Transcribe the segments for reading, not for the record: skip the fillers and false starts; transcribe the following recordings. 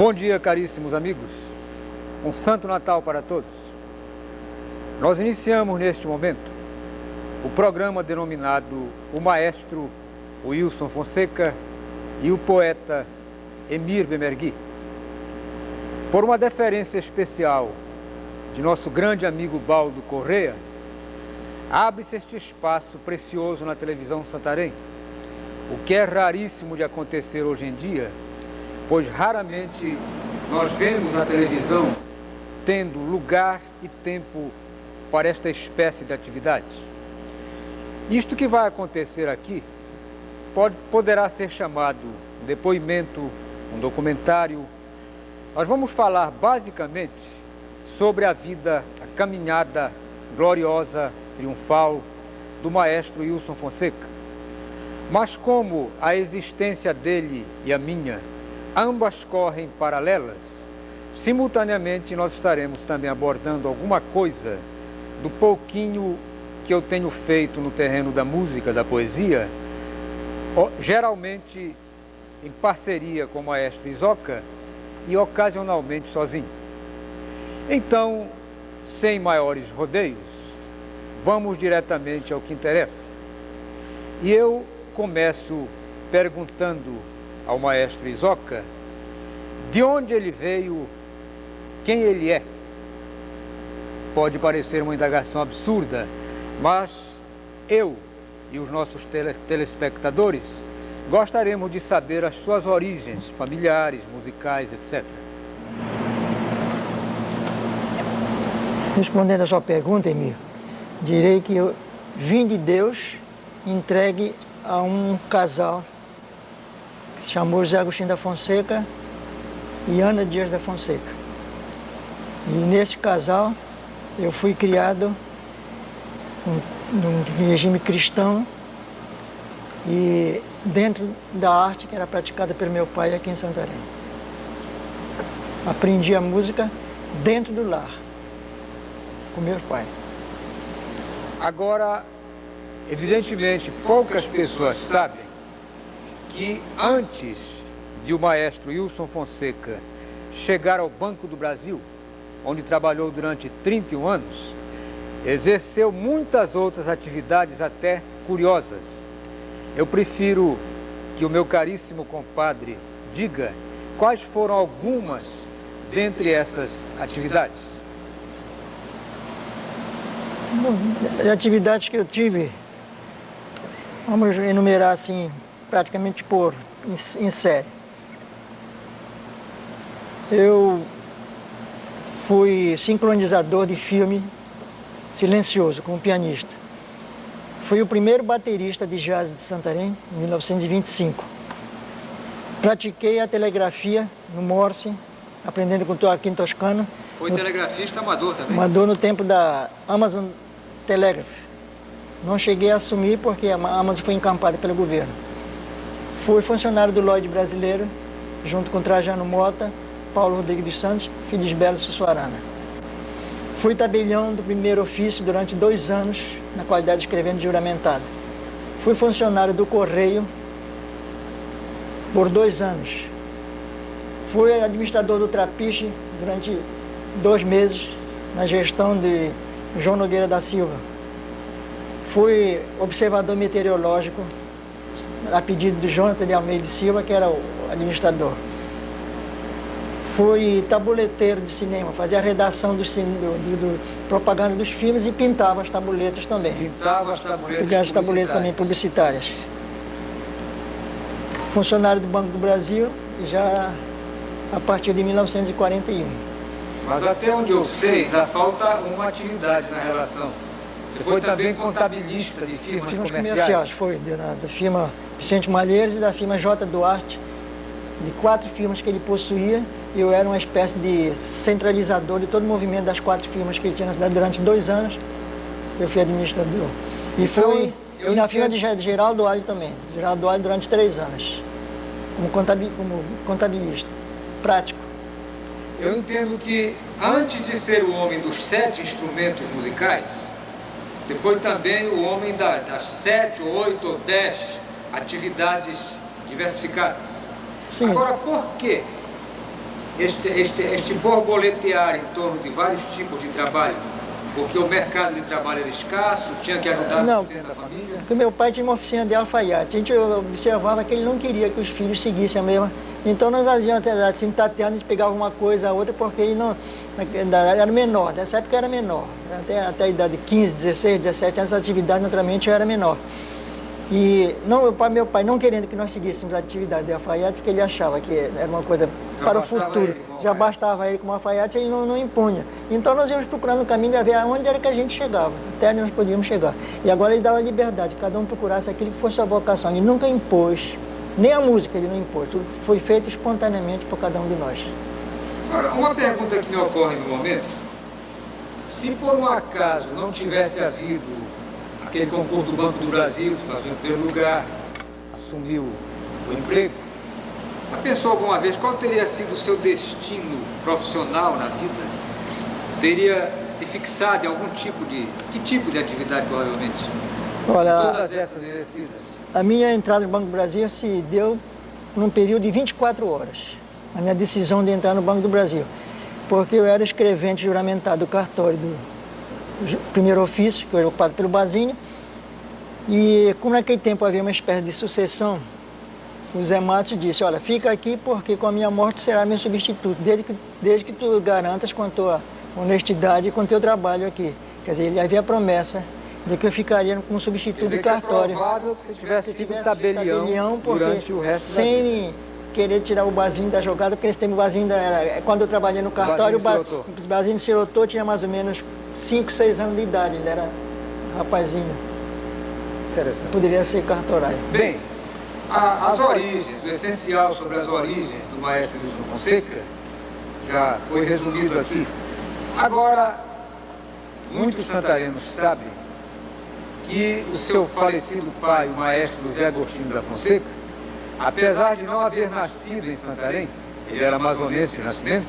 Bom dia, caríssimos amigos. Um Santo Natal para todos. Nós iniciamos neste momento o programa denominado O Maestro Wilson Fonseca e o Poeta Emir Bemergui. Por uma deferência especial de nosso grande amigo Baldo Correia, abre-se este espaço precioso na televisão Santarém, o que é raríssimo de acontecer hoje em dia, pois raramente nós vemos na televisão tendo lugar e tempo para esta espécie de atividade. Isto que vai acontecer aqui poderá ser chamado um depoimento, um documentário. Nós vamos falar basicamente sobre a vida, a caminhada gloriosa, triunfal do maestro Wilson Fonseca. Mas como a existência dele e a minha, ambas correm paralelas, simultaneamente nós estaremos também abordando alguma coisa do pouquinho que eu tenho feito no terreno da música, da poesia, geralmente em parceria com o maestro Isoca e ocasionalmente sozinho. Então, sem maiores rodeios, vamos diretamente ao que interessa. E eu começo perguntando ao maestro Isoca de onde ele veio, quem ele é. Pode parecer uma indagação absurda, mas eu e os nossos telespectadores gostaríamos de saber as suas origens familiares, musicais, etc. Respondendo a sua pergunta, Emir, direi que eu vim de Deus entregue a um casal que se chamou José Agostinho da Fonseca e Ana Dias da Fonseca. E nesse casal eu fui criado num regime cristão e dentro da arte que era praticada pelo meu pai aqui em Santarém. Aprendi a música dentro do lar, com meu pai. Agora, evidentemente, poucas pessoas sabem que antes de o maestro Wilson Fonseca chegar ao Banco do Brasil, onde trabalhou durante 31 anos, exerceu muitas outras atividades até curiosas. Eu prefiro que o meu caríssimo compadre diga quais foram algumas dentre essas atividades. As atividades que eu tive, vamos enumerar assim, praticamente em série. Eu fui sincronizador de filme silencioso, como pianista. Fui o primeiro baterista de jazz de Santarém, em 1925. Pratiquei a telegrafia no Morse, aprendendo com aqui em Toscano. Foi telegrafista amador também? Amador no tempo da Amazon Telegraph. Não cheguei a assumir porque a Amazon foi encampada pelo governo. Fui funcionário do Lloyd brasileiro, junto com Trajano Mota, Paulo Rodrigues dos Santos, Felisberto Sussuarana. Fui tabelião do primeiro ofício durante 2 anos, na qualidade de escrevente juramentado. Fui funcionário do Correio por 2 anos. Fui administrador do Trapiche durante 2 meses, na gestão de João Nogueira da Silva. Fui observador meteorológico, a pedido de Jonathan de Almeida e Silva, que era o administrador. Fui tabuleteiro de cinema, fazia a redação do propaganda dos filmes e pintava as tabuletas também. Pintava as tabuletas também publicitárias. Funcionário do Banco do Brasil, já a partir de 1941. Mas até onde eu sei, ainda falta uma atividade na relação. Você foi também contabilista de firmas comerciais? Foi, da firma Vicente Malheiros e da firma J. Duarte, de 4 firmas que ele possuía. Eu era uma espécie de centralizador de todo o movimento das 4 firmas que ele tinha na cidade durante 2 anos. Eu fui administrador. E fui na firma de Geraldo Alho também. Geraldo Alho durante 3 anos, como contabilista, prático. Eu entendo que antes de ser o homem dos 7 instrumentos musicais, você foi também o homem das 7, 8 ou 10 atividades diversificadas. Sim. Agora, por que este borboletear em torno de vários tipos de trabalho, porque o mercado de trabalho era escasso, tinha que ajudar a sustento da família? Porque meu pai tinha uma oficina de alfaiate. A gente observava que ele não queria que os filhos seguissem a mesma. Então nós fazíamos assim, tateando, a gente pegava uma coisa a outra, porque ele não, era menor. Nessa época era menor. Até a idade de 15, 16, 17 anos, essa atividade naturalmente eu era menor. E não, meu pai não querendo que nós seguíssemos a atividade de alfaiate, porque ele achava que era uma coisa para o futuro. Já bastava ele como alfaiate, ele não impunha. Então nós íamos procurando um caminho para ver aonde era que a gente chegava, até onde nós podíamos chegar. E agora ele dava liberdade, cada um procurasse aquilo que fosse a vocação. Ele nunca impôs, nem a música ele não impôs, tudo foi feito espontaneamente por cada um de nós. Agora, uma pergunta que me ocorre no momento: se por um acaso não tivesse havido aquele concurso do Banco do Brasil, que passou em primeiro lugar, assumiu o emprego, já pensou alguma vez qual teria sido o seu destino profissional na vida? Teria se fixado em algum tipo de... que tipo de atividade, provavelmente? Olha, todas essas merecidas. A minha entrada no Banco do Brasil se deu num período de 24 horas. A minha decisão de entrar no Banco do Brasil. Porque eu era escrevente juramentado do cartório do primeiro ofício, que foi ocupado pelo Basílio. E como naquele tempo havia uma espécie de sucessão, o Zé Matos disse: olha, fica aqui porque com a minha morte será meu substituto, desde que tu garantas com a tua honestidade e com o teu trabalho aqui. Quer dizer, ele havia a promessa de que eu ficaria como substituto do cartório. É provável que você tivesse sido tabelião durante o resto da vida. Sem querer tirar o Basílio da jogada, porque esse tempo o Basílio, quando eu trabalhei no cartório, o Basílio Sirotou tinha mais ou menos 5, 6 anos de idade, ele era rapazinho. Interessante. Poderia ser cartorário. Bem, as origens, o essencial sobre as origens do maestro Wilson Fonseca já foi resumido aqui. Agora, muitos santarenos sabem que o seu falecido pai, o maestro José Agostinho da Fonseca, apesar de não haver nascido em Santarém, ele era amazonense de nascimento,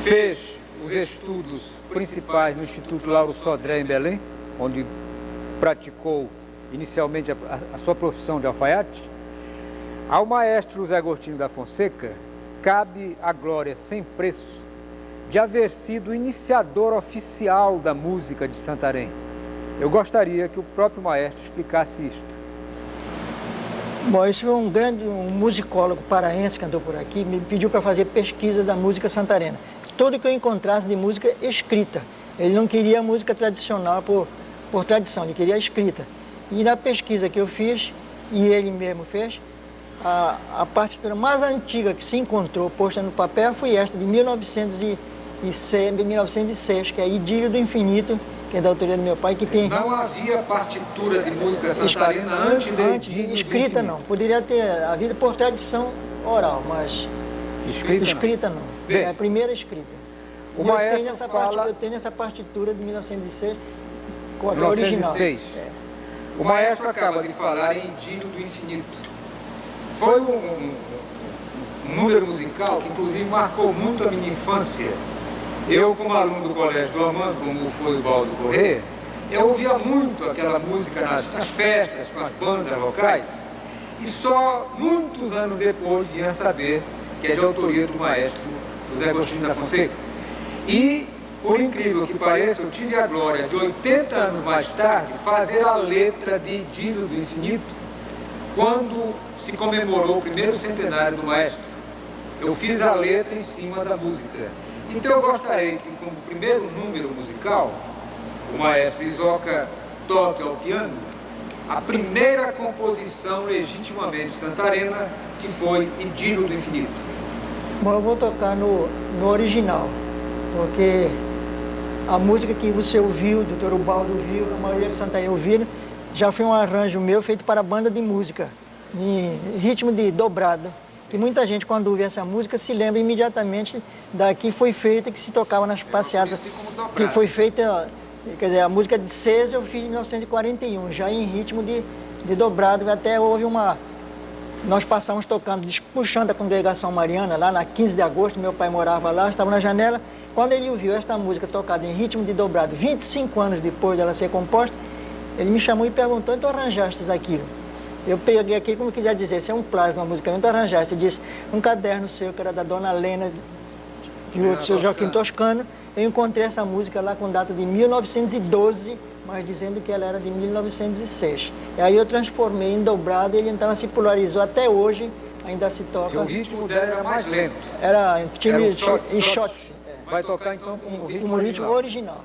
fez os estudos principais no Instituto Lauro Sodré, em Belém, onde praticou inicialmente a sua profissão de alfaiate. Ao maestro José Agostinho da Fonseca cabe a glória sem preço de haver sido o iniciador oficial da música de Santarém. Eu gostaria que o próprio maestro explicasse isto. Bom, esse foi um musicólogo paraense que andou por aqui, me pediu para fazer pesquisa da música santarena. Tudo que eu encontrasse de música escrita. Ele não queria a música tradicional por tradição, ele queria a escrita. E na pesquisa que eu fiz, e ele mesmo fez, a partitura mais antiga que se encontrou posta no papel foi esta, de 1906, que é Idílio do Infinito, que é da autoria do meu pai, que tem... Não havia partitura de música santarena antes de escrita não. Poderia ter havido por tradição oral, mas escrita não. Bem, é a primeira escrita. Eu tenho essa partitura de 1906, com a original. O maestro acaba de falar em Idílio do Infinito. Foi um número musical que inclusive marcou muito a minha infância. Eu, como aluno do Colégio do Amando, como foi o Baldo Corrêa, eu ouvia muito aquela música nas festas, com as bandas locais, e só muitos anos depois vinha saber que é de autoria do maestro José Agostinho da Fonseca. E, por incrível que pareça, eu tive a glória de 80 anos mais tarde fazer a letra de Idílio do Infinito, quando se comemorou o primeiro centenário do maestro. Eu fiz a letra em cima da música. Então eu gostaria que, como primeiro número musical, o maestro Isoca toque ao piano a primeira composição legitimamente santarena, que foi Idílio do Infinito. Bom, eu vou tocar no original, porque a música que você ouviu, o doutor Ubaldo ouviu, a maioria de Santarém ouviram, já foi um arranjo meu feito para banda de música, em ritmo de dobrado. E muita gente, quando ouve essa música, se lembra imediatamente da que foi feita, que se tocava nas passeatas, que foi feita, quer dizer, a música de César eu fiz em 1941, já em ritmo de dobrado, até houve nós passamos tocando, puxando a congregação mariana, lá na 15 de agosto, meu pai morava lá, estava na janela, quando ele ouviu esta música tocada em ritmo de dobrado, 25 anos depois dela ser composta, ele me chamou e perguntou: então arranjaste aquilo? Eu peguei aqui, como quiser dizer, se é um plágio, uma música muito arranjada. Você disse, um caderno seu, que era da Dona Lena, e o seu Joaquim Toscano. Eu encontrei essa música lá com data de 1912, mas dizendo que ela era de 1906. E aí eu transformei em dobrado e ele então se popularizou até hoje, ainda se toca. E o ritmo dela era mais lento. Era time Era em shots. Vai tocar então com o ritmo Um ritmo original.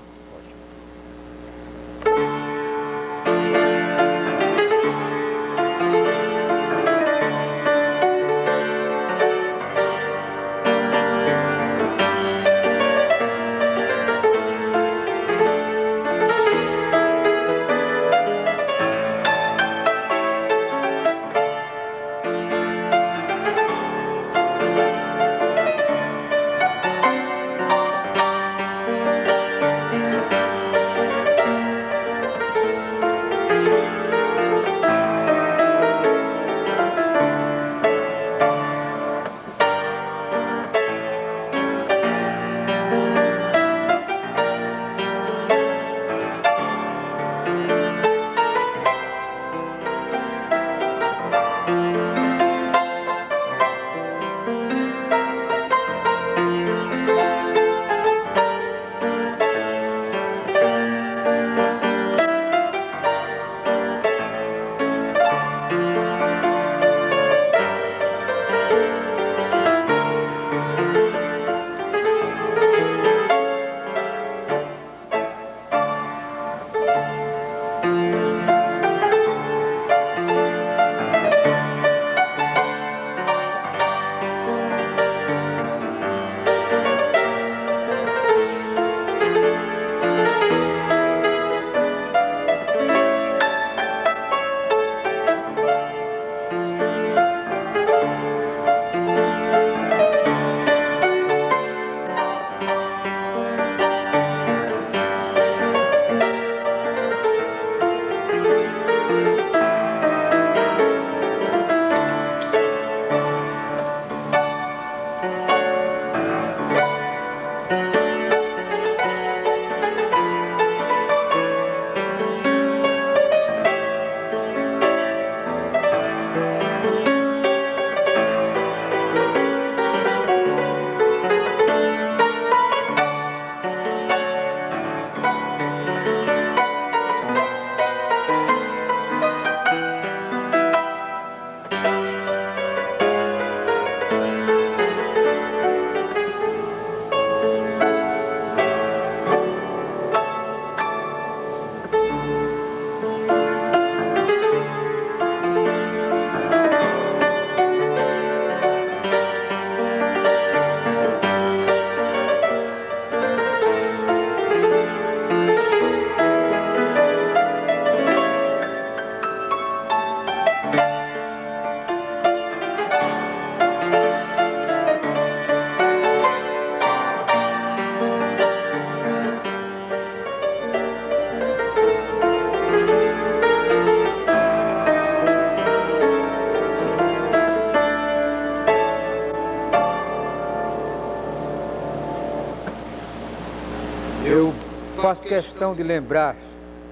Eu faço questão de lembrar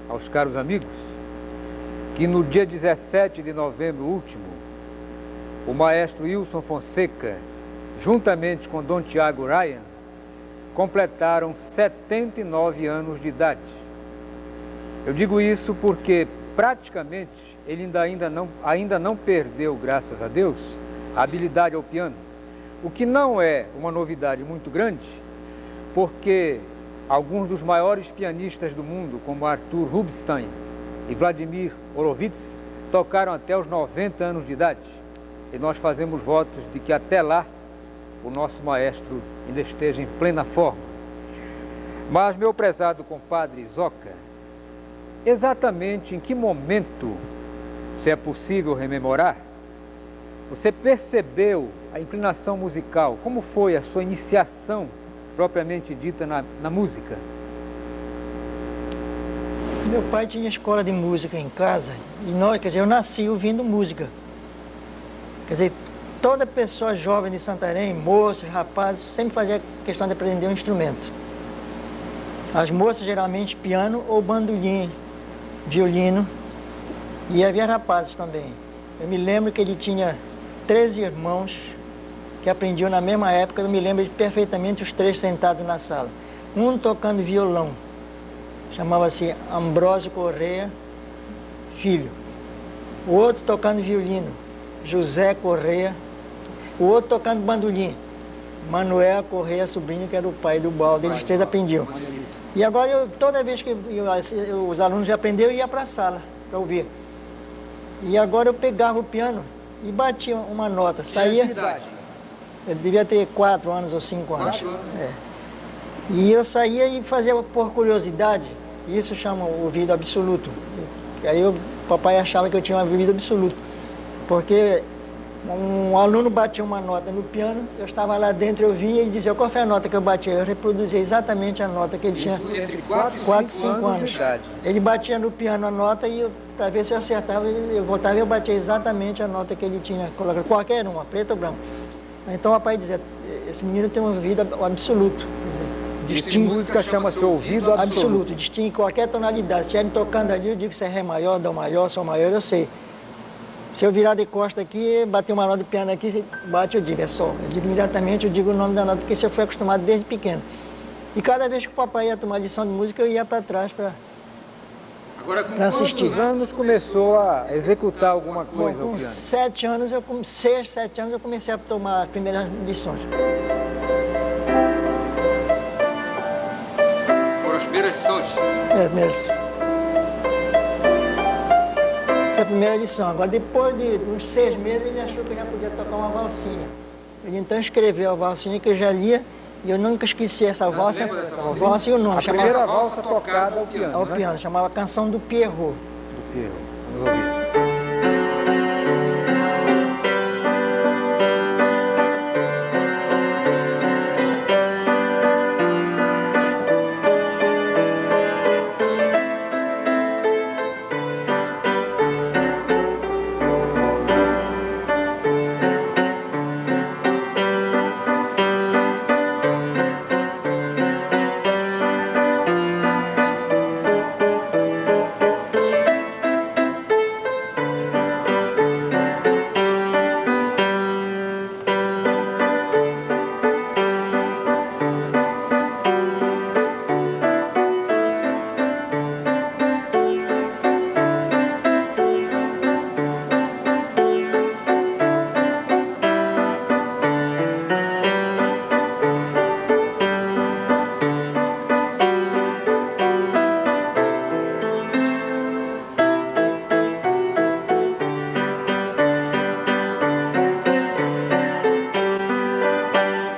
aos caros amigos que no dia 17 de novembro último, o maestro Wilson Fonseca, juntamente com Dom Tiago Ryan, completaram 79 anos de idade. Eu digo isso porque praticamente ele ainda não perdeu, graças a Deus, a habilidade ao piano, o que não é uma novidade muito grande, porque alguns dos maiores pianistas do mundo, como Arthur Rubinstein e Vladimir Horowitz, tocaram até os 90 anos de idade. E nós fazemos votos de que até lá o nosso maestro ainda esteja em plena forma. Mas, meu prezado compadre Zoca, exatamente em que momento, se é possível rememorar, você percebeu a inclinação musical? Como foi a sua iniciação propriamente dita na música? Meu pai tinha escola de música em casa e nós, quer dizer, eu nasci ouvindo música. Quer dizer, toda pessoa jovem de Santarém, moços, rapazes, sempre fazia questão de aprender um instrumento. As moças geralmente piano ou bandolim, violino, e havia rapazes também. Eu me lembro que ele tinha 13 irmãos que aprendiam na mesma época. Eu me lembro perfeitamente os 3 sentados na sala. Um tocando violão, chamava-se Ambrósio Correia Filho. O outro tocando violino, José Correia. O outro tocando bandolim, Manuel Correia Sobrinho, que era o pai do Baldo. Eles 3 aprendiam. E agora, toda vez que os alunos já aprenderam, eu ia para a sala para ouvir. E agora eu pegava o piano e batia uma nota, saía. Eu devia ter 4 anos ou 5 anos. É. E eu saía e fazia por curiosidade, isso chama ouvido absoluto. Aí o papai achava que eu tinha um ouvido absoluto, porque um aluno batia uma nota no piano, eu estava lá dentro, eu vinha e dizia qual foi a nota que eu bati. Eu reproduzia exatamente a nota que ele tinha. Entre 4 e 5 anos de idade. Ele batia no piano a nota e para ver se eu acertava, eu voltava e eu batia exatamente a nota que ele tinha colocado, qualquer uma, preto ou branco. Então o papai dizia, esse menino tem um ouvido absoluto. Distingue música, chama-se ouvido absoluto. Distingue qualquer tonalidade. Se estiverem tocando ali, eu digo se é Ré maior, Dó maior, Sol maior, eu sei. Se eu virar de costa aqui, bater uma nota de piano aqui, se bate, eu digo, é Sol. Eu digo imediatamente, eu digo o nome da nota, porque isso eu fui acostumado desde pequeno. E cada vez que o papai ia tomar lição de música, eu ia para trás para assistir. Quantos anos começou a executar alguma coisa Com ao piano? 7 anos, 6, 7 anos, eu comecei a tomar as primeiras lições. Foram as primeiras lições? Essa é a primeira lição. Agora, depois de uns 6 meses, ele achou que eu já podia tocar uma valsinha. Ele então escreveu a valsinha que eu já lia, e eu nunca esqueci essa valsa. Valsa e o nome. A primeira valsa tocada ao piano, ao piano, chamava Canção do Pierrot. Do Pierrot, vamos ouvir.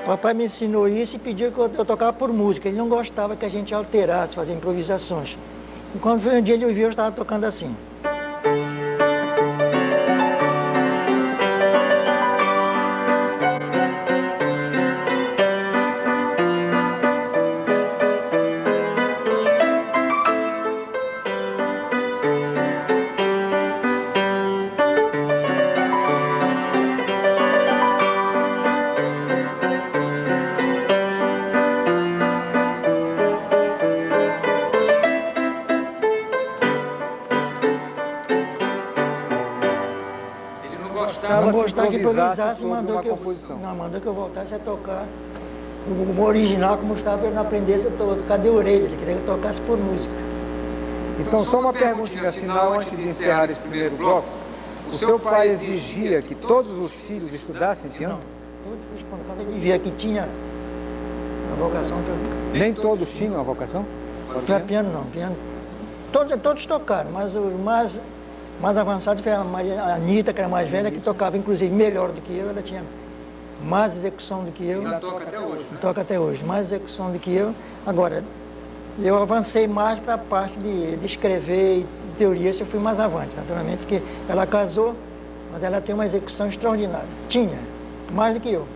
O papai me ensinou isso e pediu que eu tocava por música. Ele não gostava que a gente alterasse, fazia improvisações. E quando foi um dia ele ouviu, eu estava tocando assim. Não gostava que improvisasse, mandou que eu voltasse a tocar o original, como estava, eu não aprendesse a tocar de orelha, ele queria que eu tocasse por música. Então, só uma perguntinha final antes de encerrar esse primeiro bloco. O seu pai exigia que todos os filhos estudassem piano? Não, todos, quando ele via que tinha a vocação para... Nem todos tinham a vocação? Para piano não, piano... Todos tocaram, mas os mais avançados foi a Anitta, que era mais velha, que tocava inclusive melhor do que eu, ela tinha mais execução do que eu. Ainda toca até hoje, né? Toca até hoje, mais execução do que eu. Agora, eu avancei mais para a parte de escrever e teoria, eu fui mais avante, naturalmente, porque ela casou, mas ela tem uma execução extraordinária. Tinha, mais do que eu.